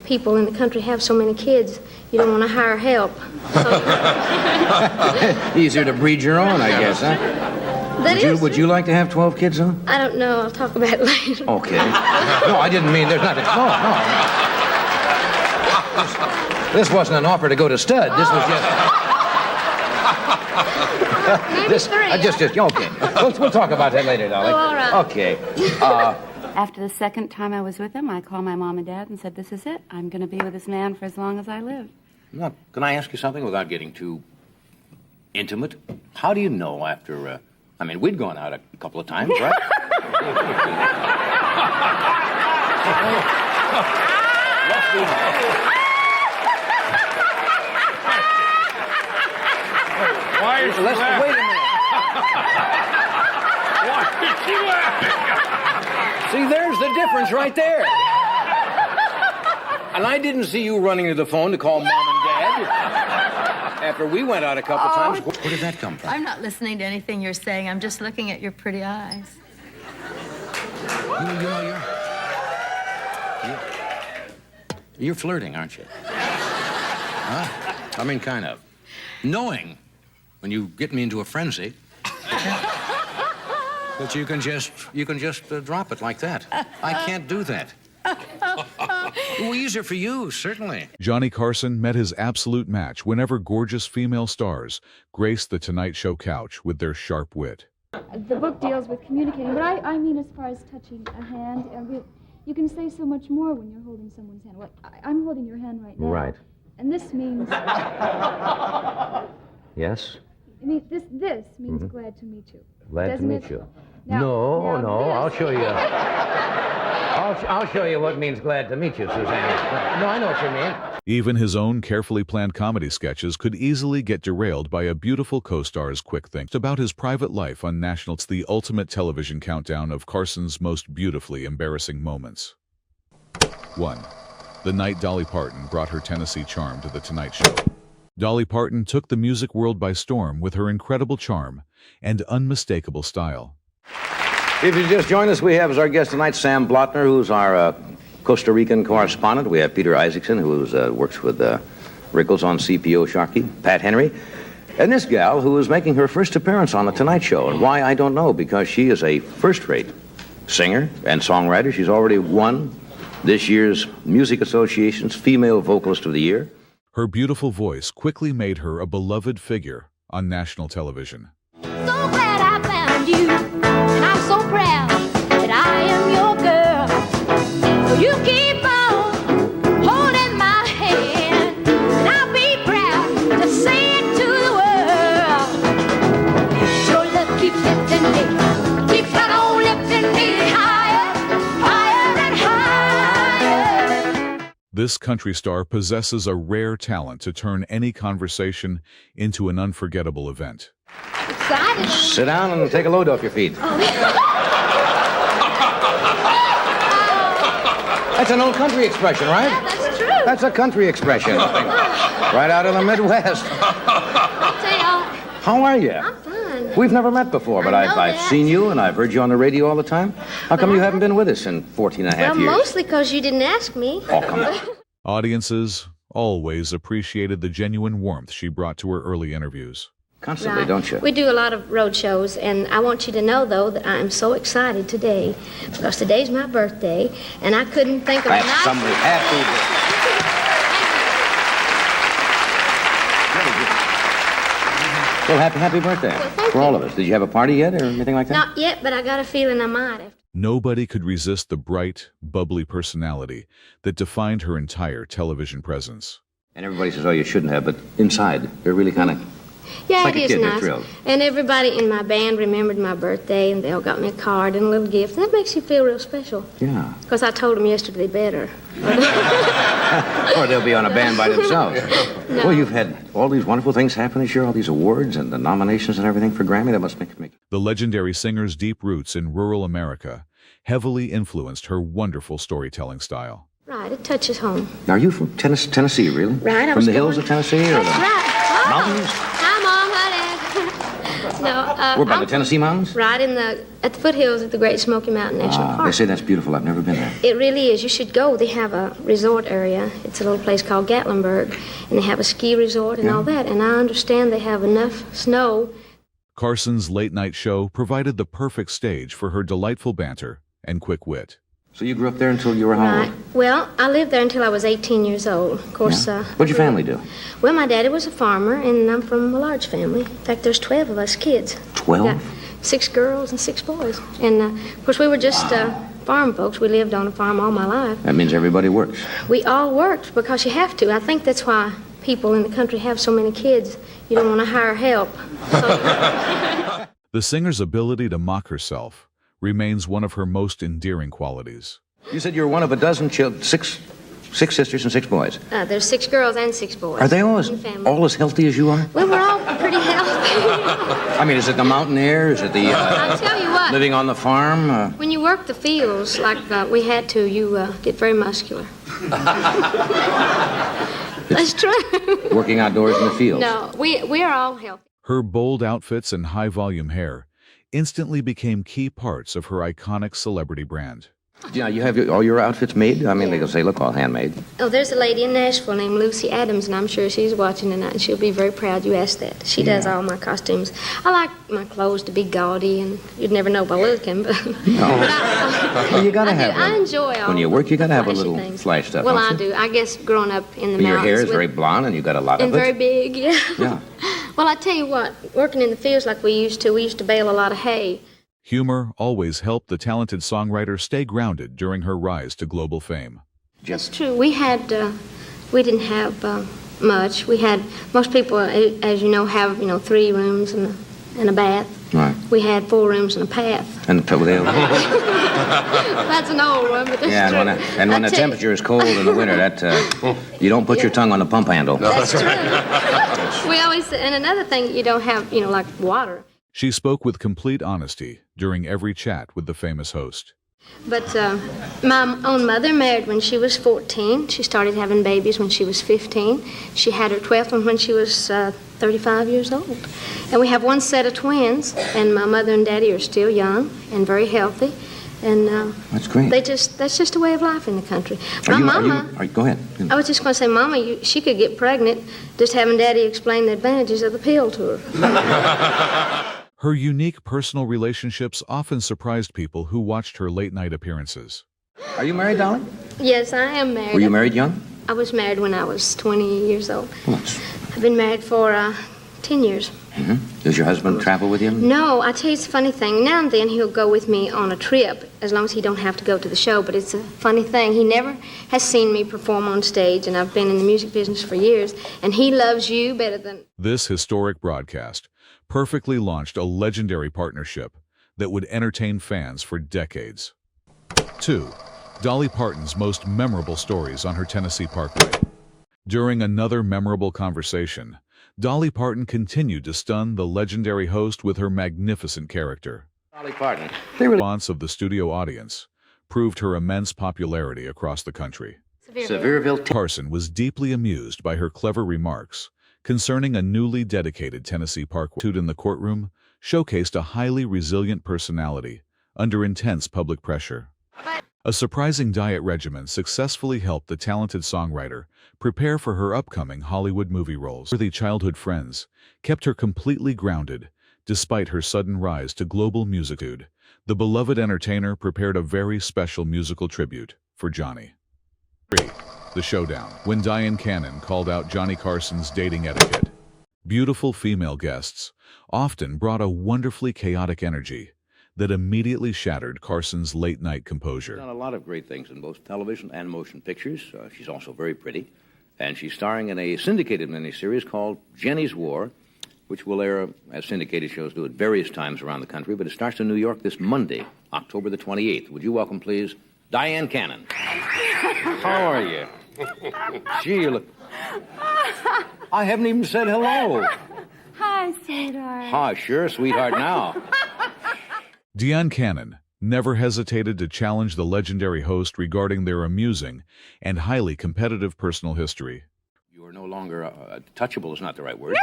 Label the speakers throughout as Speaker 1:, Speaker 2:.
Speaker 1: people in the country have so many kids, you don't want to hire help. So...
Speaker 2: Easier to breed your own, I guess, huh? Would you like to have 12 kids, huh?
Speaker 1: I don't know. I'll talk about it later.
Speaker 2: Okay. No, I didn't mean there's nothing. No. This wasn't an offer to go to stud. This was just...
Speaker 1: Maybe three.
Speaker 2: Okay. We'll talk about that later, Dolly.
Speaker 1: Oh, all right.
Speaker 2: Okay.
Speaker 3: After the second time I was with him, I called my mom and dad and said, this is it. I'm going to be with this man for as long as I live.
Speaker 2: Now, can I ask you something without getting too intimate? How do you know after... I mean, we'd gone out a couple of times, right?
Speaker 4: Why is she laughing?
Speaker 2: Wait a minute.
Speaker 4: Why is she laughing?
Speaker 2: See, there's the difference right there. And I didn't see you running to the phone to call Mom and Dad after we went out a couple times. Where did that come from?
Speaker 5: I'm not listening to anything you're saying. I'm just looking at your pretty eyes.
Speaker 2: You're flirting, aren't you? Huh? I mean, kind of. Knowing when you get me into a frenzy. But you can just drop it like that. I can't do that. Well, easier for you, certainly.
Speaker 6: Johnny Carson met his absolute match whenever gorgeous female stars graced the Tonight Show couch with their sharp wit.
Speaker 7: The book deals with communicating, but I mean as far as touching a hand, you can say so much more when you're holding someone's hand. Like, I'm holding your hand right now.
Speaker 2: Right.
Speaker 7: And this means...
Speaker 2: Yes?
Speaker 7: I mean, this means glad to meet you.
Speaker 2: Glad to meet
Speaker 7: it?
Speaker 2: you.
Speaker 7: Now,
Speaker 2: No,
Speaker 7: this-
Speaker 2: I'll show you. I'll show you what means glad to meet you, Suzanne. No, I know what you mean.
Speaker 6: Even his own carefully planned comedy sketches could easily get derailed by a beautiful co-star's quick think about his private life on national. It's the ultimate television countdown of Carson's most beautifully embarrassing moments. 1. The night Dolly Parton brought her Tennessee charm to The Tonight Show. Dolly Parton took the music world by storm with her incredible charm and unmistakable style.
Speaker 2: If you just joined us, we have as our guest tonight Sam Blotner, who's our Costa Rican correspondent. We have Peter Isaacson, who works with Rickles on CPO Sharkey, Pat Henry, and this gal who is making her first appearance on The Tonight Show. And why, I don't know, because she is a first-rate singer and songwriter. She's already won this year's Music Association's Female Vocalist of the Year.
Speaker 6: Her beautiful voice quickly made her a beloved figure on national television.
Speaker 8: So glad I found you, and I'm so proud that I am your girl. So you keep on holding my hand, and I'll be proud to say it to the world. Your love keeps lifting me, keeps right on lifting me higher, higher and higher.
Speaker 6: This country star possesses a rare talent to turn any conversation into an unforgettable event.
Speaker 1: Excited.
Speaker 2: Sit down and take a load off your feet. That's an old country expression, right?
Speaker 1: Yeah, that's true.
Speaker 2: That's a country expression. Right out of the Midwest.
Speaker 1: I'll tell y'all,
Speaker 2: How are you?
Speaker 1: I'm fine.
Speaker 2: We've never met before, but
Speaker 1: I know
Speaker 2: I've
Speaker 1: that.
Speaker 2: seen you and I've heard you on the radio all the time. How come you haven't been with us in 14 and a half
Speaker 1: Well,
Speaker 2: years?
Speaker 1: mostly because you didn't ask me.
Speaker 2: Oh, come on.
Speaker 6: Audiences always appreciated the genuine warmth she brought to her early interviews.
Speaker 2: Constantly,
Speaker 1: Right.
Speaker 2: don't you?
Speaker 1: We do a lot of road shows, and I want you to know, though, that I am so excited today because today's my birthday, and I couldn't think of a
Speaker 2: That's
Speaker 1: nice...
Speaker 2: somebody happy. Well, happy birthday
Speaker 1: Well, thank
Speaker 2: for all
Speaker 1: you.
Speaker 2: of us. Did you have a party yet or anything like that?
Speaker 1: Not yet, but I got a feeling I might have.
Speaker 6: Nobody could resist the bright, bubbly personality that defined her entire television presence.
Speaker 2: And everybody says, oh, you shouldn't have, but inside, they're really kind of...
Speaker 1: Yeah,
Speaker 2: like
Speaker 1: it
Speaker 2: a
Speaker 1: is
Speaker 2: kid, they're
Speaker 1: nice.
Speaker 2: thrilled.
Speaker 1: And everybody in my band remembered my birthday, and they all got me a card and a little gift. That makes you feel real special.
Speaker 2: Yeah.
Speaker 1: Because I told them yesterday better.
Speaker 2: Or they'll be on a band by themselves.
Speaker 1: No.
Speaker 2: Well, you've had all these wonderful things happen this year, all these awards and the nominations and everything for Grammy. That must make...
Speaker 6: The legendary singer's deep roots in rural America heavily influenced her wonderful storytelling style.
Speaker 1: Right, it touches home.
Speaker 2: Now, are you from Tennessee, really?
Speaker 1: Right, I
Speaker 2: From
Speaker 1: was
Speaker 2: the hills
Speaker 1: born-
Speaker 2: of Tennessee or
Speaker 1: That's
Speaker 2: the
Speaker 1: right.
Speaker 2: mountains?
Speaker 1: Hi, Mom. Hi, Dad. No,
Speaker 2: We're by the Tennessee mountains?
Speaker 1: Right at the foothills of the Great Smoky Mountain National Park.
Speaker 2: They say that's beautiful. I've never been there.
Speaker 1: It really is. You should go. They have a resort area. It's a little place called Gatlinburg, and they have a ski resort and all that. And I understand they have enough snow.
Speaker 6: Carson's late-night show provided the perfect stage for her delightful banter and quick wit.
Speaker 2: So you grew up there until you were how old?
Speaker 1: Well, I lived there until I was 18 years old. Of course.
Speaker 2: What'd your family do?
Speaker 1: Well, my daddy was a farmer, and I'm from a large family. In fact, there's 12 of us kids.
Speaker 2: 12?
Speaker 1: Got 6 girls and 6 boys. And, of course, we were just farm folks. We lived on a farm all my life.
Speaker 2: That means everybody works.
Speaker 1: We all worked because you have to. I think that's why people in the country have so many kids. You don't want to hire help. So...
Speaker 6: The singer's ability to mock herself remains one of her most endearing qualities.
Speaker 2: You said you were one of a dozen children, six sisters and 6 boys.
Speaker 1: There's 6 girls and 6 boys.
Speaker 2: Are they all as healthy as you are?
Speaker 1: Well, we're all pretty healthy.
Speaker 2: I mean, is it the mountain air? Is it the
Speaker 1: I'll tell you what.
Speaker 2: living on the farm?
Speaker 1: When you work the fields like we had to, you get very muscular. That's true.
Speaker 2: Working outdoors in the fields?
Speaker 1: No, we are all healthy.
Speaker 6: Her bold outfits and high-volume hair instantly became key parts of her iconic celebrity brand.
Speaker 2: Yeah, you have all your outfits made? I mean, they can say, look, all handmade.
Speaker 1: Oh, there's a lady in Nashville named Lucy Adams, and I'm sure she's watching tonight, and she'll be very proud you asked that. She does all my costumes. I like my clothes to be gaudy, and you'd never know by looking, but...
Speaker 2: Well, you gotta have
Speaker 1: I enjoy all
Speaker 2: when you work, you gotta have a
Speaker 1: flashy
Speaker 2: little
Speaker 1: things.
Speaker 2: flash stuff.
Speaker 1: Well, I do. I guess growing up in the
Speaker 2: Your
Speaker 1: mountains...
Speaker 2: hair is very blonde, and you got a lot
Speaker 1: and
Speaker 2: of it.
Speaker 1: very big, yeah.
Speaker 2: Yeah.
Speaker 1: Well, I tell you what, working in the fields like we used to bale a lot of hay.
Speaker 6: Humor always helped the talented songwriter stay grounded during her rise to global fame.
Speaker 1: That's true. We didn't have much. We had, most people, as you know, have, 3 rooms and a bath.
Speaker 2: Right.
Speaker 1: We had 4 rooms and a path.
Speaker 2: And
Speaker 1: That's an old one, but that's true.
Speaker 2: And when the temperature is cold in the winter, you don't put your tongue on the pump handle.
Speaker 1: That's true. We always, and another thing, you don't have, like water.
Speaker 6: She spoke with complete honesty during every chat with the famous host.
Speaker 1: But my own mother married when she was 14. She started having babies when she was 15. She had her 12th one when she was 35 years old. And we have 1 set of twins, and my mother and daddy are still young and very healthy. And
Speaker 2: that's great.
Speaker 1: That's just a way of life in the country.
Speaker 2: Go ahead.
Speaker 1: I was just going to say, Mama, she could get pregnant just having Daddy explain the advantages of the pill to her.
Speaker 6: Her unique personal relationships often surprised people who watched her late-night appearances.
Speaker 2: Are you married, Dolly?
Speaker 1: Yes, I am married.
Speaker 2: Were you married young?
Speaker 1: I was married when I was 20 years old.
Speaker 2: Well,
Speaker 1: I've been married for 10 years.
Speaker 2: Mm-hmm. Does your husband travel with you?
Speaker 1: No, I tell you, it's a funny thing. Now and then he'll go with me on a trip, as long as he don't have to go to the show. But it's a funny thing. He never has seen me perform on stage, and I've been in the music business for years, and he loves you better than...
Speaker 6: This historic broadcast perfectly launched a legendary partnership that would entertain fans for decades. 2. Dolly Parton's most memorable stories on her Tennessee Parkway. During another memorable conversation, Dolly Parton continued to stun the legendary host with her magnificent character.
Speaker 2: Dolly Parton.
Speaker 6: The response of the studio audience proved her immense popularity across the country.
Speaker 2: Sevierville.
Speaker 6: Carson was deeply amused by her clever remarks concerning a newly dedicated Tennessee Parkway. In the courtroom showcased a highly resilient personality under intense public pressure. A surprising diet regimen successfully helped the talented songwriter prepare for her upcoming Hollywood movie roles. Worthy childhood friends kept her completely grounded despite her sudden rise to global musicitude. The beloved entertainer prepared a very special musical tribute for Johnny. 3. The showdown. When Dyan Cannon called out Johnny Carson's dating etiquette, beautiful female guests often brought a wonderfully chaotic energy that immediately shattered Carson's late-night composure.
Speaker 2: She's done a lot of great things in both television and motion pictures. She's also very pretty. And she's starring in a syndicated miniseries called Jenny's War, which will air, as syndicated shows do, at various times around the country. But it starts in New York this Monday, October the 28th. Would you welcome, please, Dyan Cannon. How are you? Gee, you look... I haven't even said hello.
Speaker 3: Hi, sweetheart.
Speaker 2: Hi, sure, sweetheart, now.
Speaker 6: Dyan Cannon never hesitated to challenge the legendary host regarding their amusing and highly competitive personal history.
Speaker 2: You are no longer... touchable is not the right word.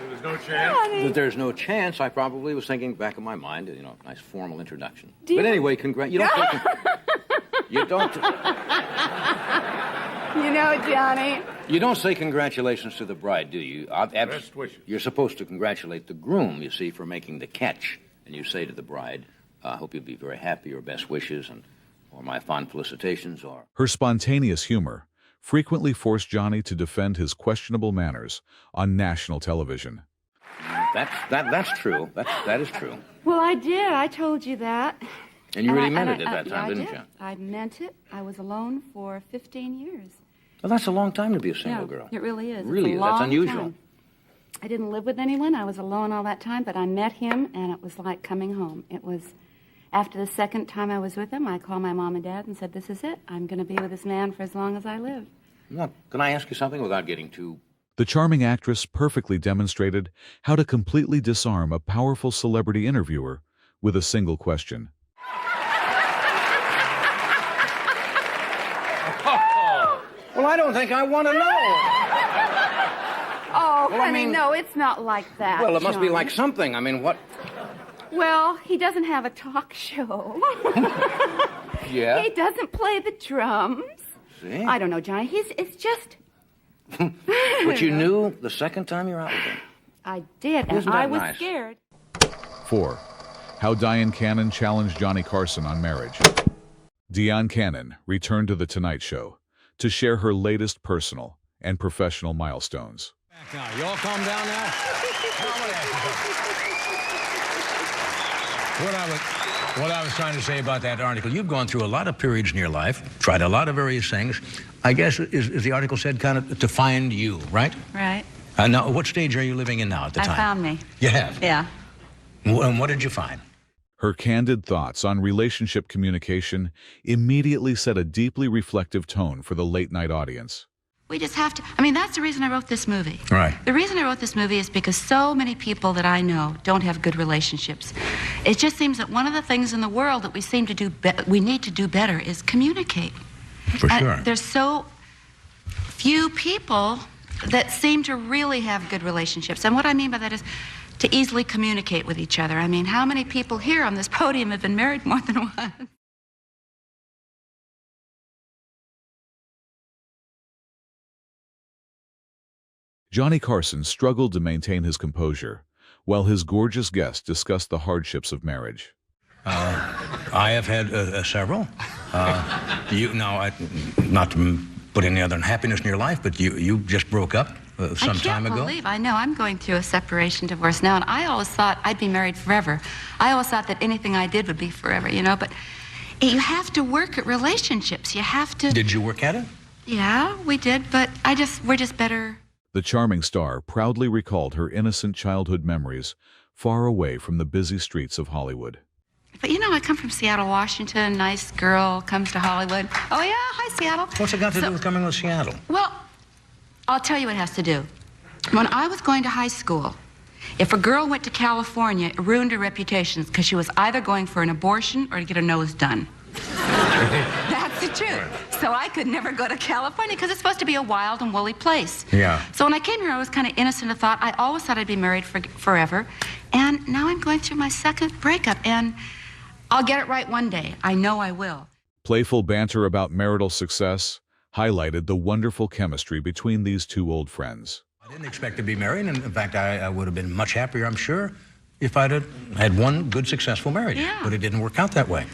Speaker 4: There's no chance.
Speaker 2: That there's no chance. I probably was thinking back in my mind, nice formal introduction. But anyway, you don't say you don't.
Speaker 3: You know, Johnny.
Speaker 2: You don't say congratulations to the bride, do you?
Speaker 4: Best wishes.
Speaker 2: You're supposed to congratulate the groom, you see, for making the catch. And you say to the bride, I hope you'll be very happy, or best wishes, or my fond felicitations, or...
Speaker 6: Her spontaneous humor frequently forced Johnny to defend his questionable manners on national television.
Speaker 2: That's true. That is true.
Speaker 3: Well, I did. I told you that.
Speaker 2: And you really meant it at that time, didn't you?
Speaker 3: I meant it. I was alone for 15 years.
Speaker 2: Well, that's a long time to be a single girl.
Speaker 3: It really is.
Speaker 2: Really
Speaker 3: It's
Speaker 2: is.
Speaker 3: a
Speaker 2: That's
Speaker 3: long
Speaker 2: unusual.
Speaker 3: time. I didn't live with anyone. I was alone all that time, but I met him, and it was like coming home. It was after the second time I was with him, I called my mom and dad and said, this is it. I'm going to be with this man for as long as I live.
Speaker 2: Look, can I ask you something without getting too...
Speaker 6: The charming actress perfectly demonstrated how to completely disarm a powerful celebrity interviewer with a single question.
Speaker 2: Well, I don't think I want to know.
Speaker 3: Oh,
Speaker 2: Well, I
Speaker 3: honey,
Speaker 2: mean-
Speaker 3: no, it's not like that.
Speaker 2: Well, it must be
Speaker 3: Johnny.
Speaker 2: like something. I mean, what...
Speaker 3: Well, he doesn't have a talk show.
Speaker 2: Yeah?
Speaker 3: He doesn't play the drums.
Speaker 2: See?
Speaker 3: I don't know, Johnny. It's just...
Speaker 2: But you knew the second time you were out with him.
Speaker 3: I did, and
Speaker 2: Isn't that
Speaker 3: I was
Speaker 2: nice?
Speaker 3: scared.
Speaker 6: 4. How Dyan Cannon challenged Johnny Carson on marriage. Dyan Cannon returned to The Tonight Show to share her latest personal and professional milestones.
Speaker 9: Now, you all calm down now? What I was trying to say about that article, you've gone through a lot of periods in your life, tried a lot of various things. I guess, is the article said kind of to find you, right?
Speaker 10: Right.
Speaker 9: Now, what stage are you living in now at the time?
Speaker 10: I found me.
Speaker 9: You have?
Speaker 10: Yeah.
Speaker 9: And what did you find?
Speaker 6: Her candid thoughts on relationship communication immediately set a deeply reflective tone for the late-night audience.
Speaker 10: We just have to, I mean, that's the reason I wrote this movie.
Speaker 9: Right.
Speaker 10: The reason I wrote this movie is because so many people that I know don't have good relationships. It just seems that one of the things in the world that we seem to do, we need to do better is communicate.
Speaker 9: For
Speaker 10: And
Speaker 9: sure.
Speaker 10: there's so few people that seem to really have good relationships. And what I mean by that is to easily communicate with each other. I mean, how many people here on this podium have been married more than once?
Speaker 6: Johnny Carson struggled to maintain his composure, while his gorgeous guest discussed the hardships of marriage.
Speaker 9: I have had several. Not to put any other unhappiness in your life, but you just broke up some time ago.
Speaker 10: I know, I'm going through a separation divorce now, and I always thought I'd be married forever. I always thought that anything I did would be forever, you know, but you have to work at relationships. You have to...
Speaker 9: Did you work at it?
Speaker 10: Yeah, we did, but we're just better...
Speaker 6: The charming star proudly recalled her innocent childhood memories far away from the busy streets of Hollywood.
Speaker 10: But you know, I come from Seattle, Washington. Nice girl comes to Hollywood. Oh, yeah, hi, Seattle.
Speaker 9: What's it got to do with coming to Seattle?
Speaker 10: Well, I'll tell you what it has to do. When I was going to high school, if a girl went to California, it ruined her reputation because she was either going for an abortion or to get her nose done. That's the truth. So I could never go to California because it's supposed to be a wild and woolly place.
Speaker 9: Yeah.
Speaker 10: So when I came here, I was kind of innocent of thought. I always thought I'd be married forever. And now I'm going through my second breakup, and I'll get it right one day. I know I will.
Speaker 6: Playful banter about marital success highlighted the wonderful chemistry between these two old friends.
Speaker 9: I didn't expect to be married, and in fact, I would have been much happier, I'm sure, if I'd had one good, successful marriage.
Speaker 10: Yeah.
Speaker 9: But it didn't work out that way.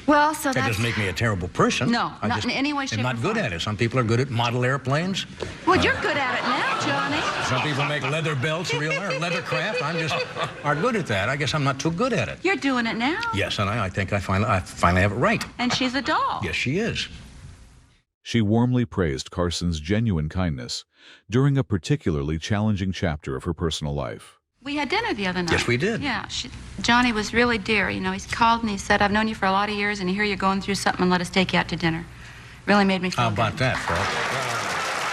Speaker 10: Well, so
Speaker 9: That
Speaker 10: that's...
Speaker 9: doesn't make me a terrible person.
Speaker 10: No,
Speaker 9: I
Speaker 10: not in any way, shape,
Speaker 9: I'm not
Speaker 10: or
Speaker 9: good
Speaker 10: form.
Speaker 9: at it. Some people are good at model airplanes.
Speaker 10: Well, you're good at it now, Johnny.
Speaker 9: Some people make leather belts, real leather craft. I'm just aren't good at that. I guess I'm not too good at it.
Speaker 10: You're doing it now.
Speaker 9: Yes, and I think I finally have it right.
Speaker 10: And she's a doll.
Speaker 9: Yes, she is.
Speaker 6: She warmly praised Carson's genuine kindness during a particularly challenging chapter of her personal life.
Speaker 10: We had dinner the other night.
Speaker 9: Yes, we did.
Speaker 10: Yeah, Johnny was really dear. You know, he called and he said, I've known you for a lot of years, and here you're going through something, and let us take you out to dinner. Really made me feel
Speaker 9: How about
Speaker 10: good.
Speaker 9: that, Fred?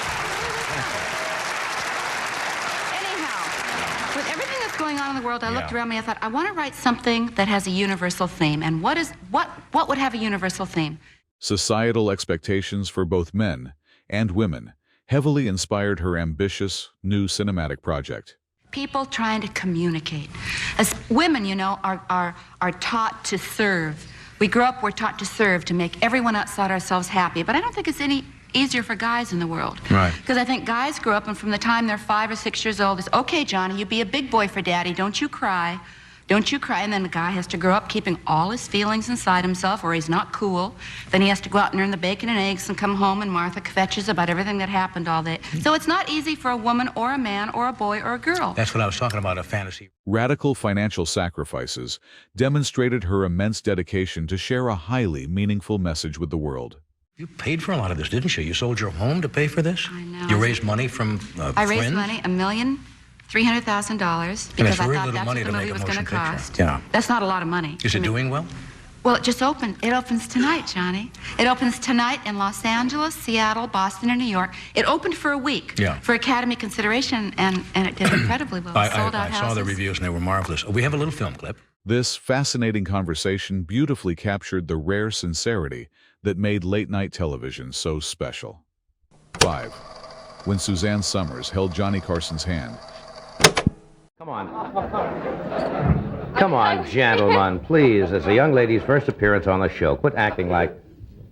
Speaker 10: Anyhow, with everything that's going on in the world, I looked
Speaker 9: Yeah.
Speaker 10: around me, I thought, I want to write something that has a universal theme. And what would have a universal theme?
Speaker 6: Societal expectations for both men and women heavily inspired her ambitious new cinematic project.
Speaker 10: people trying to communicate. As women, you know, are taught to serve. We grow up, we're taught to serve, to make everyone outside ourselves happy. But I don't think it's any easier for guys in the world.
Speaker 9: Right.
Speaker 10: Because I think guys grow up, and from the time they're 5 or 6 years old, it's, okay, Johnny, you be a big boy for Daddy. Don't you cry. Don't you cry. And then the guy has to grow up keeping all his feelings inside himself, or he's not cool. Then he has to go out and earn the bacon and eggs and come home, and Martha kvetches about everything that happened all day. So it's not easy for a woman or a man or a boy or a girl.
Speaker 9: That's what I was talking about, a fantasy.
Speaker 6: Radical financial sacrifices demonstrated her immense dedication to share a highly meaningful message with the world.
Speaker 9: You paid for a lot of this, didn't you? You sold your home to pay for this?
Speaker 10: I know.
Speaker 9: You raised money from
Speaker 10: I raised
Speaker 9: friends?
Speaker 10: money, $1,300,000, because I
Speaker 9: very
Speaker 10: thought
Speaker 9: little
Speaker 10: that's
Speaker 9: money
Speaker 10: what
Speaker 9: to
Speaker 10: the
Speaker 9: make
Speaker 10: movie
Speaker 9: a
Speaker 10: was going to
Speaker 9: motion picture.
Speaker 10: cost.
Speaker 9: Yeah.
Speaker 10: That's not a lot of money.
Speaker 9: Is it doing well?
Speaker 10: Well, it just opened. It opens tonight, Johnny. It opens tonight in Los Angeles, Seattle, Boston, and New York. It opened for a week for Academy consideration, and it did incredibly well. Sold out
Speaker 9: I saw the reviews, and they were marvelous. We have a little film clip.
Speaker 6: This fascinating conversation beautifully captured the rare sincerity that made late-night television so special. 5. When Suzanne Somers held Johnny Carson's hand.
Speaker 2: Come on. Come on, gentlemen, please. It's a young lady's first appearance on the show. Quit acting like a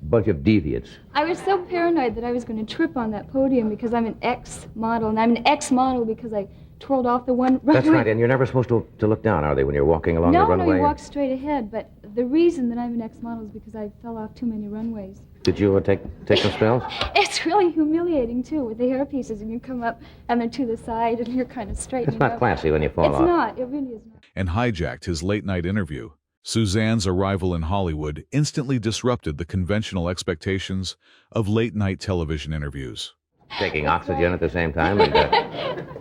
Speaker 2: bunch of deviants.
Speaker 7: I was so paranoid that I was going to trip on that podium because I'm an ex-model, and I'm an ex-model because I twirled off the one runway.
Speaker 2: That's right, and you're never supposed to look down, are they, when you're walking along the runway?
Speaker 7: No, you walk straight ahead, but the reason that I'm an ex-model is because I fell off too many runways.
Speaker 2: Did you take some spells?
Speaker 7: It's really humiliating, too, with the hairpieces, and you come up, and they're to the side, and you're kind of straight.
Speaker 2: It's not classy when you fall off.
Speaker 7: It's not. It really is not.
Speaker 6: And hijacked his late-night interview. Suzanne's arrival in Hollywood instantly disrupted the conventional expectations of late-night television interviews.
Speaker 2: Taking oxygen at the same time, and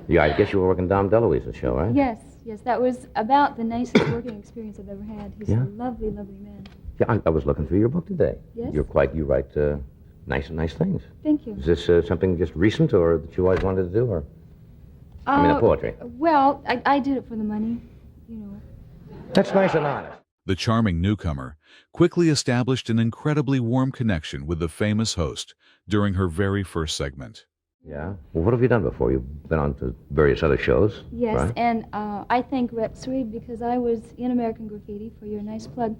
Speaker 2: yeah, I guess you were working Dom DeLuise's show, right?
Speaker 7: Yes, that was about the nicest working experience I've ever had. He's
Speaker 2: Yeah?
Speaker 7: a lovely, lovely man.
Speaker 2: Yeah, I was looking through your book today.
Speaker 7: Yes?
Speaker 2: You write nice things.
Speaker 7: Thank you.
Speaker 2: Is this something just recent, or that you always wanted to do, or? I mean, the poetry.
Speaker 7: Well, I did it for the money, you know.
Speaker 2: That's nice and honest.
Speaker 6: The charming newcomer quickly established an incredibly warm connection with the famous host during her very first segment.
Speaker 2: Yeah? Well, what have you done before? You've been on to various other shows,
Speaker 7: Yes,
Speaker 2: right?
Speaker 7: and I thank Rex Reed because I was in American Graffiti, for your nice plug.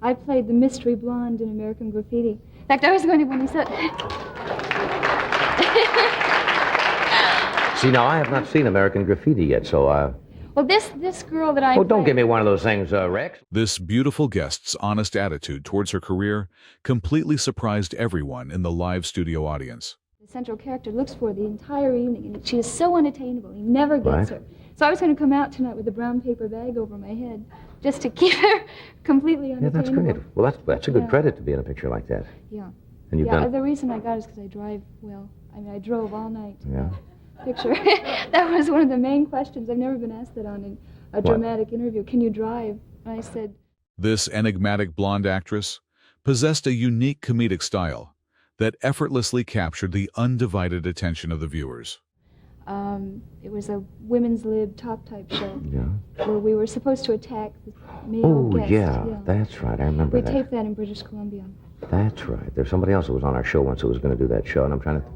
Speaker 7: I played the mystery blonde in American Graffiti. In fact, I was going to, when he said...
Speaker 2: See, now, I have not seen American Graffiti yet, so,
Speaker 7: Well, this girl that I
Speaker 2: Oh, don't
Speaker 7: played-
Speaker 2: give me one of those things, Rex.
Speaker 6: This beautiful guest's honest attitude towards her career completely surprised everyone in the live studio audience.
Speaker 7: The central character looks for the entire evening, and she is so unattainable. He never gets
Speaker 2: Right.
Speaker 7: her. So I was going to come out tonight with a brown paper bag over my head just to keep her completely
Speaker 2: Yeah,
Speaker 7: unattainable.
Speaker 2: that's great. Well, that's a good
Speaker 7: Yeah.
Speaker 2: credit to be in a picture like that.
Speaker 7: Yeah.
Speaker 2: And you've
Speaker 7: Yeah,
Speaker 2: done...
Speaker 7: the reason I got it is because I drive well. I mean, I drove all night.
Speaker 2: Yeah.
Speaker 7: Picture. That was one of the main questions. I've never been asked that on a dramatic interview. Can you drive? And I said...
Speaker 6: This enigmatic blonde actress possessed a unique comedic style that effortlessly captured the undivided attention of the viewers.
Speaker 7: It was a women's lib top-type show
Speaker 2: Yeah.
Speaker 7: where we were supposed to attack the male
Speaker 2: Oh,
Speaker 7: guest.
Speaker 2: yeah, that's right. I remember
Speaker 7: We
Speaker 2: that.
Speaker 7: taped that in British Columbia.
Speaker 2: That's right. There's somebody else who was on our show once who was going to do that show, and I'm trying to...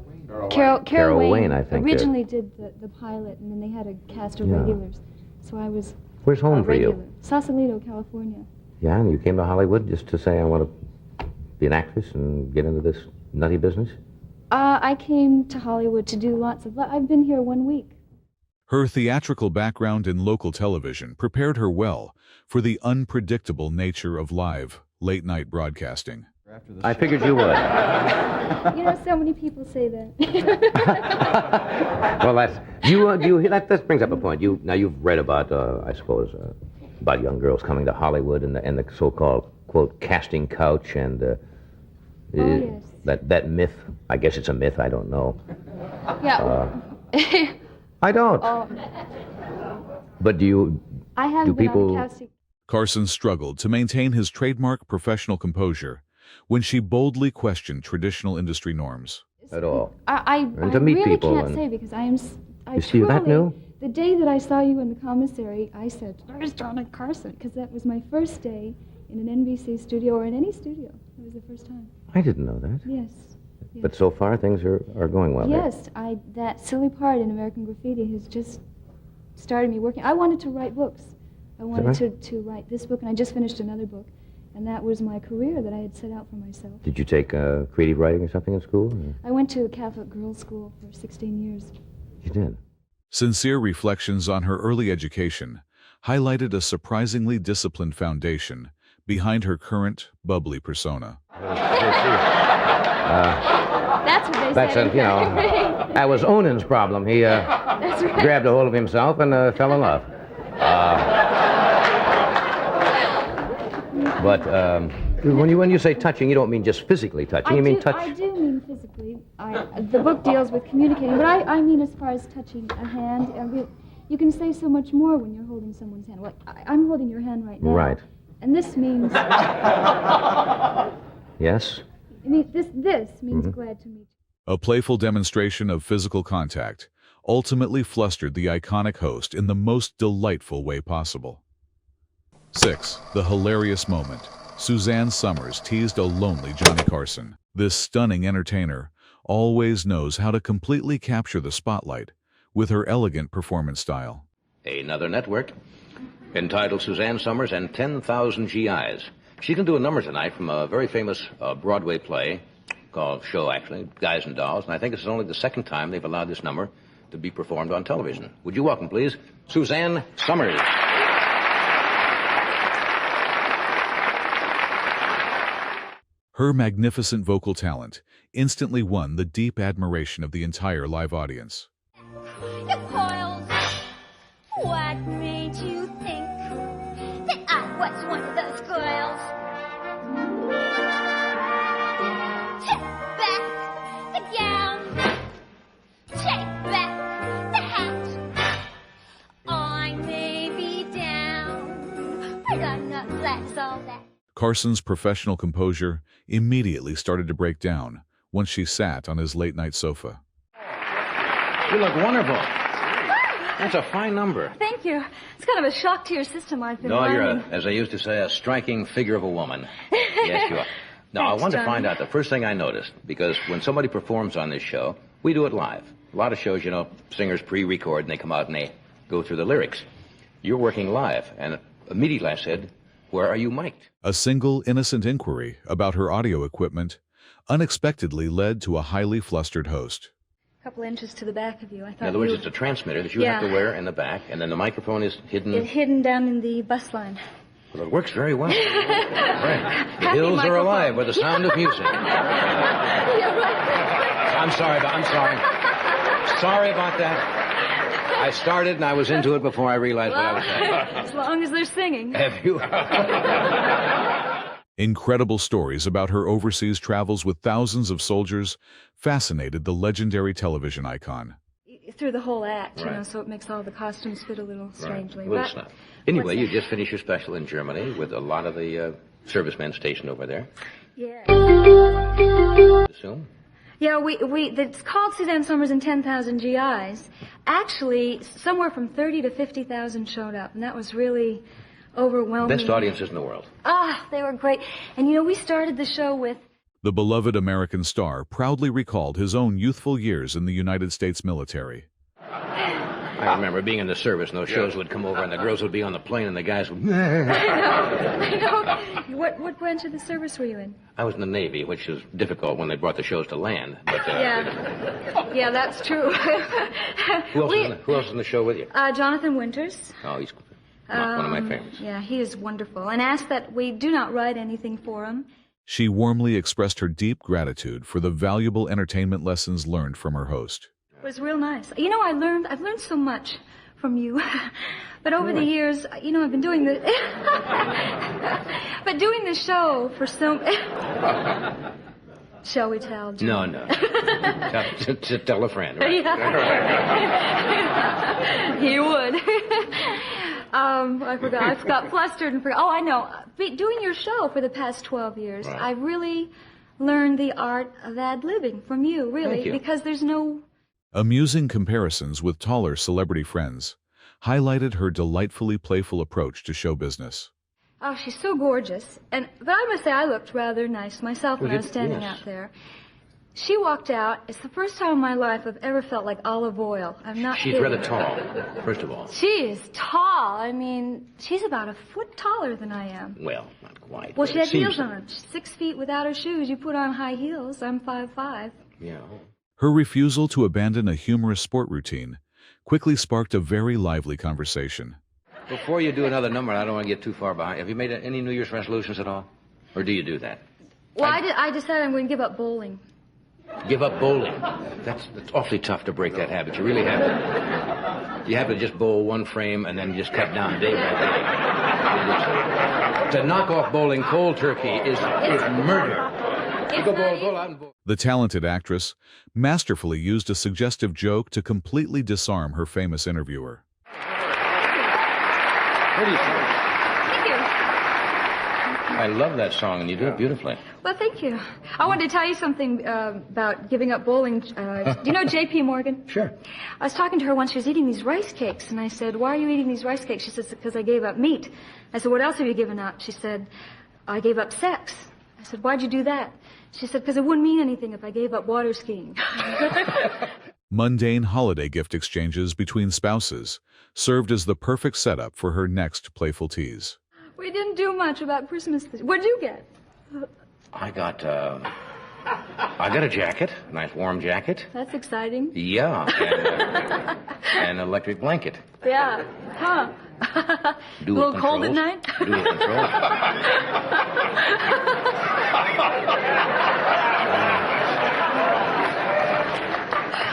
Speaker 7: Carol
Speaker 2: Wayne, I think.
Speaker 7: originally did the pilot, and then they had a cast of
Speaker 2: Yeah.
Speaker 7: regulars. So I was
Speaker 2: Where's
Speaker 7: a
Speaker 2: home for
Speaker 7: regular.
Speaker 2: you?
Speaker 7: Sausalito, California.
Speaker 2: Yeah, and you came to Hollywood just to say, I want to be an actress and get into this nutty business?
Speaker 7: I came to Hollywood to do lots of... I've been here 1 week.
Speaker 6: Her theatrical background in local television prepared her well for the unpredictable nature of live, late-night broadcasting.
Speaker 2: I figured you would.
Speaker 7: You know, so many people say that.
Speaker 2: Well, that brings up a point. You've read about, I suppose, about young girls coming to Hollywood and the so-called, quote, casting couch and
Speaker 7: yes.
Speaker 2: that myth. I guess it's a myth. I don't know.
Speaker 7: Yeah.
Speaker 2: I don't.
Speaker 7: Oh,
Speaker 2: But do
Speaker 7: I have been
Speaker 2: people-
Speaker 7: on a casting...
Speaker 6: Carson struggled to maintain his trademark professional composure when she boldly questioned traditional industry norms.
Speaker 2: At all?
Speaker 7: I
Speaker 2: And to meet
Speaker 7: really
Speaker 2: people
Speaker 7: can't
Speaker 2: and-
Speaker 7: say because I
Speaker 2: You see, that
Speaker 7: truly-
Speaker 2: new?
Speaker 7: The day that I saw you in the commissary, I said, "Where's Johnny Carson?" Because that was my first day in an NBC studio or in any studio. It was the first time.
Speaker 2: I didn't know that.
Speaker 7: Yes.
Speaker 2: But so far, things are going well there.
Speaker 7: Yes, that silly part in American Graffiti has just started me working. I wanted to write books. I wanted to write this book, and I just finished another book. And that was my career that I had set out for myself.
Speaker 2: Did you take creative writing or something in school?
Speaker 7: I went to a Catholic girls' school for 16 years.
Speaker 2: You did?
Speaker 6: Sincere reflections on her early education highlighted a surprisingly disciplined foundation behind her current, bubbly persona.
Speaker 7: That's what they
Speaker 2: That's
Speaker 7: said.
Speaker 2: that was Onan's problem. He
Speaker 7: That's right.
Speaker 2: grabbed a hold of himself and fell in love. But when you say touching, you don't mean just physically touching. You mean touch.
Speaker 7: I do mean physically. The book deals with communicating, but I mean as far as touching a hand. You can say so much more when you're holding someone's hand. Like I'm holding your hand right now.
Speaker 2: Right.
Speaker 7: And this means.
Speaker 2: Yes.
Speaker 7: I mean, this means glad to meet you.
Speaker 6: A playful demonstration of physical contact ultimately flustered the iconic host in the most delightful way possible. 6. The hilarious moment. Suzanne Somers teased a lonely Johnny Carson. This stunning entertainer always knows how to completely capture the spotlight with her elegant performance style.
Speaker 2: Another network entitled Suzanne Somers and 10,000 GIs. She can do a number tonight from a very famous Broadway play show, Guys and Dolls, and I think this is only the second time they've allowed this number to be performed on television. Would you welcome, please, Suzanne Somers.
Speaker 6: Her magnificent vocal talent instantly won the deep admiration of the entire live audience.
Speaker 8: The coils. What made you think that I was one of those coils? Take back the gown. Take back the hat. I may be down, but I'm not flat as all that.
Speaker 6: Carson's professional composure immediately started to break down once she sat on his late-night sofa.
Speaker 2: You look wonderful. That's a fine number.
Speaker 7: Thank you. It's kind of a shock to your system. I've been
Speaker 2: No, you're,
Speaker 7: learning.
Speaker 2: as I used to say, a striking figure of a woman. Yes, you are. Now,
Speaker 7: Thanks,
Speaker 2: I wanted to
Speaker 7: Johnny.
Speaker 2: find out the first thing I noticed, because when somebody performs on this show, we do it live. A lot of shows, singers pre-record and they come out and they go through the lyrics. You're working live, and immediately I said, where are you mic'd?
Speaker 6: A single innocent inquiry about her audio equipment unexpectedly led to a highly flustered host.
Speaker 7: A couple inches to the back of you. I thought
Speaker 2: In other words, it's a transmitter that you have to wear in the back, and then the microphone is hidden.
Speaker 7: It's hidden down in the bus line.
Speaker 2: Well, it works very well. Right. The
Speaker 7: Happy
Speaker 2: hills are
Speaker 7: microphone.
Speaker 2: alive with the sound of music.
Speaker 7: Yeah, right.
Speaker 2: I'm sorry. Sorry about that. I started and I was into it before I realized what I was saying.
Speaker 7: As long as they're singing.
Speaker 2: Have you?
Speaker 6: Incredible stories about her overseas travels with thousands of soldiers fascinated the legendary television icon.
Speaker 7: Through the whole act,
Speaker 2: Right.
Speaker 7: so it makes all the costumes fit a little strangely.
Speaker 2: Well,
Speaker 7: But
Speaker 2: it's not. Anyway,
Speaker 7: what's
Speaker 2: you
Speaker 7: that?
Speaker 2: just finished your special in Germany with a lot of the servicemen stationed over there.
Speaker 7: Yeah.
Speaker 2: Assume?
Speaker 7: Yeah, it's called Suzanne Somers and 10,000 GIs. Actually, somewhere from 30 to 50,000 showed up, and that was really overwhelming.
Speaker 2: Best audiences in the world.
Speaker 7: They were great. And we started the show with...
Speaker 6: The beloved American star proudly recalled his own youthful years in the United States military.
Speaker 2: I remember being in the service, and those shows would come over, and the girls would be on the plane, and the guys would...
Speaker 7: I know. What branch of the service were you in?
Speaker 2: I was in the Navy, which was difficult when they brought the shows to land. But,
Speaker 7: Yeah, that's true.
Speaker 2: Who else is in the show with you?
Speaker 7: Jonathan Winters.
Speaker 2: Oh, he's one of my favorites.
Speaker 7: Yeah, he is wonderful. And asked that we do not write anything for him.
Speaker 6: She warmly expressed her deep gratitude for the valuable entertainment lessons learned from her host.
Speaker 7: It was real nice. I've learned so much from you. But over the years, I've been doing the... but doing the show for so... Shall we tell, John?
Speaker 2: No. Tell a friend, right?
Speaker 7: Yeah. He would. I forgot. I got flustered and forgot. Oh, I know. Doing your show for the past 12 years,
Speaker 2: Right.
Speaker 7: I really learned the art of ad-libbing from you, really.
Speaker 2: Thank you.
Speaker 7: Because there's no...
Speaker 6: Amusing comparisons with taller celebrity friends highlighted her delightfully playful approach to show business.
Speaker 7: Oh, she's so gorgeous. But I must say I looked rather nice myself when
Speaker 2: Well,
Speaker 7: I was standing
Speaker 2: yes.
Speaker 7: out there. She walked out. It's the first time in my life I've ever felt like olive oil. I'm not
Speaker 2: She's
Speaker 7: kidding.
Speaker 2: rather tall, first of all.
Speaker 7: She is tall. I mean, she's about a foot taller than I am.
Speaker 2: Well, not quite.
Speaker 7: Well,
Speaker 2: but
Speaker 7: she
Speaker 2: it
Speaker 7: had
Speaker 2: seems
Speaker 7: heels on. She's 6 feet without her shoes. You put on high heels. I'm 5'5".
Speaker 2: Yeah.
Speaker 6: Her refusal to abandon a humorous sport routine quickly sparked a very lively conversation.
Speaker 2: Before you do another number, I don't want to get too far behind. Have you made any New Year's resolutions at all? Or do you do that?
Speaker 7: Well, I decided I'm going to give up bowling.
Speaker 2: Give up bowling. That's awfully tough to break that habit. You really have to. You have to just bowl one frame and then you just cut down day by day. To knock off bowling cold turkey is murder. You go bowl out and bowl.
Speaker 6: The talented actress masterfully used a suggestive joke to completely disarm her famous interviewer.
Speaker 2: Pretty song.
Speaker 7: Thank you.
Speaker 2: I love that song, and you do it beautifully.
Speaker 7: Well, thank you. I wanted to tell you something about giving up bowling. Do you know J.P. Morgan?
Speaker 2: Sure.
Speaker 7: I was talking to her once. She was eating these rice cakes, and I said, "Why are you eating these rice cakes?" She says, "Because I gave up meat." I said, "What else have you given up?" She said, "I gave up sex." I said, "Why'd you do that?" She said, "Because it wouldn't mean anything if I gave up water skiing."
Speaker 6: Mundane holiday gift exchanges between spouses served as the perfect setup for her next playful tease.
Speaker 7: We didn't do much about Christmas. What'd you get?
Speaker 2: I got a jacket, a nice warm jacket.
Speaker 7: That's exciting.
Speaker 2: Yeah, and an electric blanket.
Speaker 7: Yeah. Huh.
Speaker 2: Dual
Speaker 7: A little cold at
Speaker 2: controls.
Speaker 7: night?
Speaker 2: Dual control.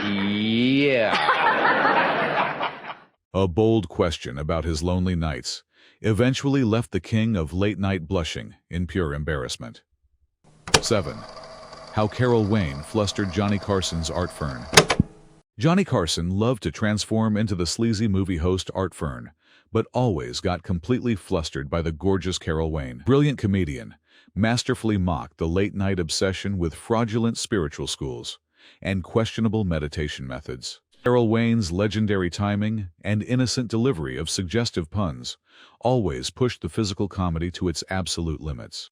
Speaker 2: Yeah.
Speaker 6: A bold question about his lonely nights eventually left the king of late night blushing in pure embarrassment. 7. How Carol Wayne flustered Johnny Carson's Art Fern. Johnny Carson loved to transform into the sleazy movie host Art Fern, but always got completely flustered by the gorgeous Carol Wayne. Brilliant comedian, masterfully mocked the late-night obsession with fraudulent spiritual schools and questionable meditation methods. Carol Wayne's legendary timing and innocent delivery of suggestive puns always pushed the physical comedy to its absolute limits.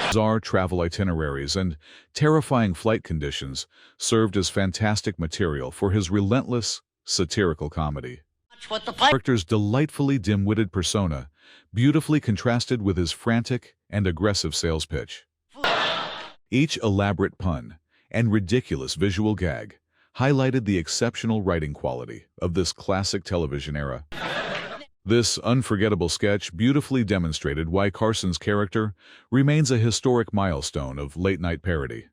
Speaker 6: Bizarre travel itineraries and terrifying flight conditions served as fantastic material for his relentless, satirical comedy. The character's delightfully dim-witted persona beautifully contrasted with his frantic and aggressive sales pitch. Each elaborate pun and ridiculous visual gag highlighted the exceptional writing quality of this classic television era. This unforgettable sketch beautifully demonstrated why Carson's character remains a historic milestone of late-night parody.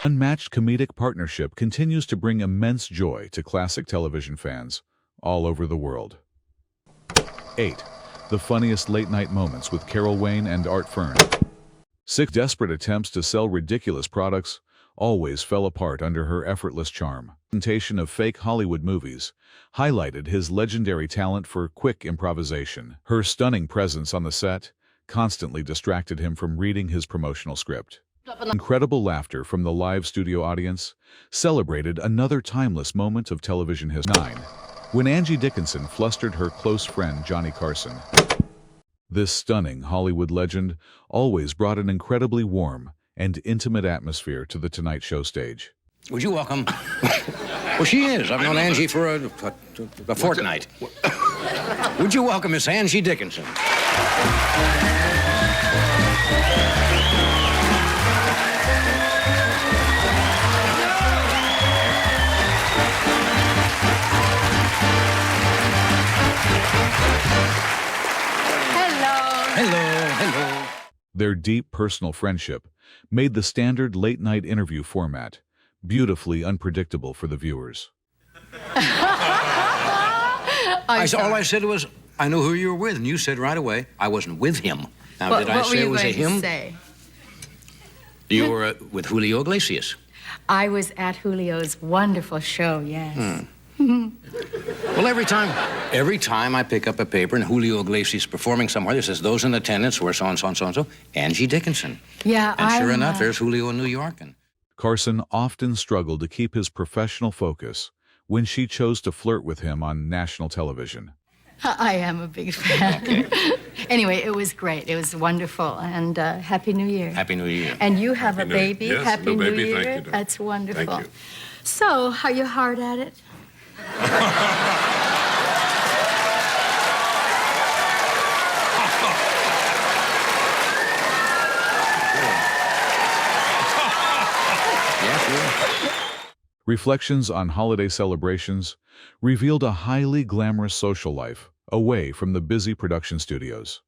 Speaker 6: Unmatched comedic partnership continues to bring immense joy to classic television fans all over the world. 8. The funniest late-night moments with Carol Wayne and Art Fern. 6 desperate attempts to sell ridiculous products always fell apart under her effortless charm. Presentation of fake Hollywood movies highlighted his legendary talent for quick improvisation. Her stunning presence on the set constantly distracted him from reading his promotional script. Incredible laughter from the live studio audience celebrated another timeless moment of television history. 9. When Angie Dickinson flustered her close friend Johnny Carson. This stunning Hollywood legend always brought an incredibly warm and intimate atmosphere to the Tonight Show stage.
Speaker 9: Would you welcome? Well, she is. I've known Angie for a fortnight. Would you welcome Miss Angie Dickinson? Hello.
Speaker 6: Their deep personal friendship made the standard late-night interview format beautifully unpredictable for the viewers.
Speaker 9: All I said was, I know who you were with, and you said right away, I wasn't with him. Now, did I say it was a him?
Speaker 5: Say?
Speaker 9: You were with Julio Iglesias.
Speaker 5: I was at Julio's wonderful show, yes.
Speaker 9: Well, every time I pick up a paper and Julio Iglesias is performing somewhere, it says those in attendance were so-and-so and so-and-so, Angie Dickinson.
Speaker 5: Yeah,
Speaker 9: And sure enough, there's Julio in New York. And
Speaker 6: Carson often struggled to keep his professional focus when she chose to flirt with him on national television.
Speaker 5: I am a big fan. Anyway, it was great. It was wonderful. And Happy New Year.
Speaker 9: Happy New Year.
Speaker 5: And you have a
Speaker 4: Happy New Year.
Speaker 5: baby.
Speaker 4: Yes,
Speaker 5: Happy
Speaker 4: new
Speaker 5: New
Speaker 4: baby.
Speaker 5: Year.
Speaker 4: Thank you.
Speaker 5: That's wonderful.
Speaker 4: Thank you.
Speaker 5: So, are you hard at it?
Speaker 6: Reflections on holiday celebrations revealed a highly glamorous social life away from the busy production studios.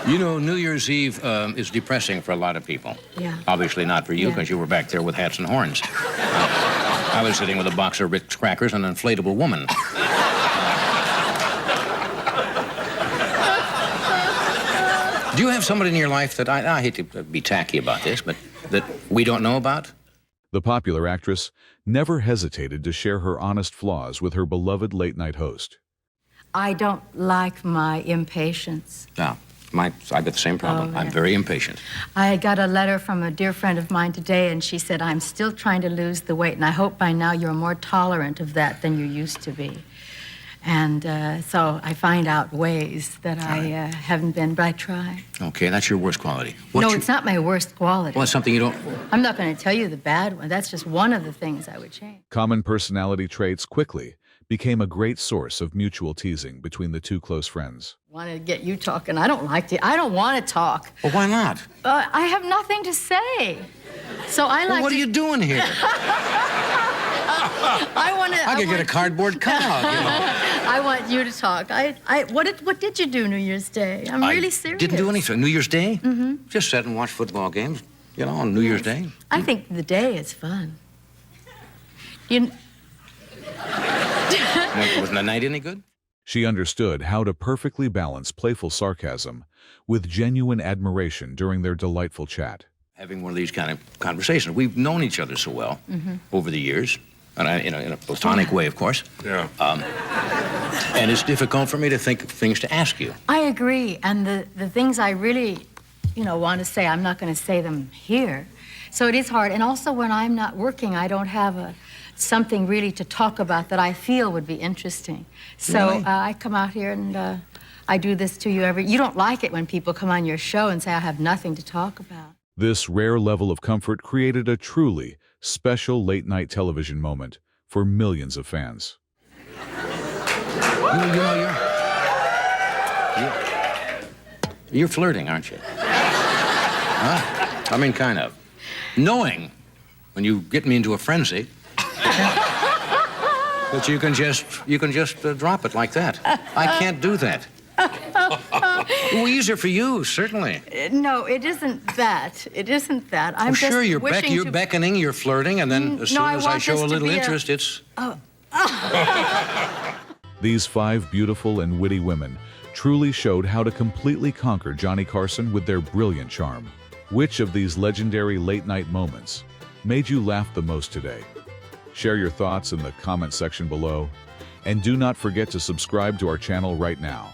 Speaker 9: You know, New Year's Eve is depressing for a lot of people.
Speaker 5: Yeah.
Speaker 9: Obviously not for you, because you were back there with hats and horns. I was sitting with a box of Ritz crackers and an inflatable woman. Do you have somebody in your life that, I hate to be tacky about this, but that we don't know about?
Speaker 6: The popular actress never hesitated to share her honest flaws with her beloved late-night host.
Speaker 5: I don't like my impatience.
Speaker 9: No, I've got the same problem.
Speaker 5: Oh,
Speaker 9: I'm
Speaker 5: yeah.
Speaker 9: very impatient.
Speaker 5: I got a letter from a dear friend of mine today, and she said, I'm still trying to lose the weight, and I hope by now you're more tolerant of that than you used to be. And so I find out ways that I haven't been, but I try.
Speaker 9: Okay, that's your worst quality.
Speaker 5: It's not my worst quality.
Speaker 9: Well, it's something you don't...
Speaker 5: I'm not going to tell you the bad one. That's just one of the things I would change.
Speaker 6: Common personality traits quickly became a great source of mutual teasing between the two close friends.
Speaker 5: Want to get you talking. I don't want to talk.
Speaker 9: Well, why not?
Speaker 5: I have nothing to say. So I like
Speaker 9: Well, what are you doing here? I could get a cardboard cutout, you know.
Speaker 5: I want you to talk. What did you do New Year's Day? I'm really serious.
Speaker 9: Didn't do anything. New Year's Day? Mm-hmm. Just sat and watched football games, you know, on New Year's Day.
Speaker 5: I think the day is fun.
Speaker 9: Wasn't the night any good?
Speaker 6: She understood how to perfectly balance playful sarcasm with genuine admiration during their delightful chat.
Speaker 9: Having one of these kind of conversations. We've known each other so well over the years, and in a platonic way, of course.
Speaker 4: Yeah.
Speaker 9: And it's difficult for me to think of things to ask you.
Speaker 5: I agree, and the things I really, want to say, I'm not going to say them here. So it is hard, and also when I'm not working, I don't have something really to talk about that I feel would be interesting. So
Speaker 9: Really?
Speaker 5: I come out here and I do this to you You don't like it when people come on your show and say I have nothing to talk about.
Speaker 6: This rare level of comfort created a truly special late-night television moment for millions of fans.
Speaker 9: You're flirting, aren't you? Huh? I mean, kind of. Knowing when you get me into a frenzy that you can just drop it like that. I can't do that. Well, easier for you, certainly.
Speaker 5: No, it isn't that. It isn't that. I'm just
Speaker 9: sure, you're
Speaker 5: wishing
Speaker 9: beckoning, you're flirting, and then as soon as I show a little interest, it's...
Speaker 6: These 5 beautiful and witty women truly showed how to completely conquer Johnny Carson with their brilliant charm. Which of these legendary late-night moments made you laugh the most today? Share your thoughts in the comment section below, and do not forget to subscribe to our channel right now.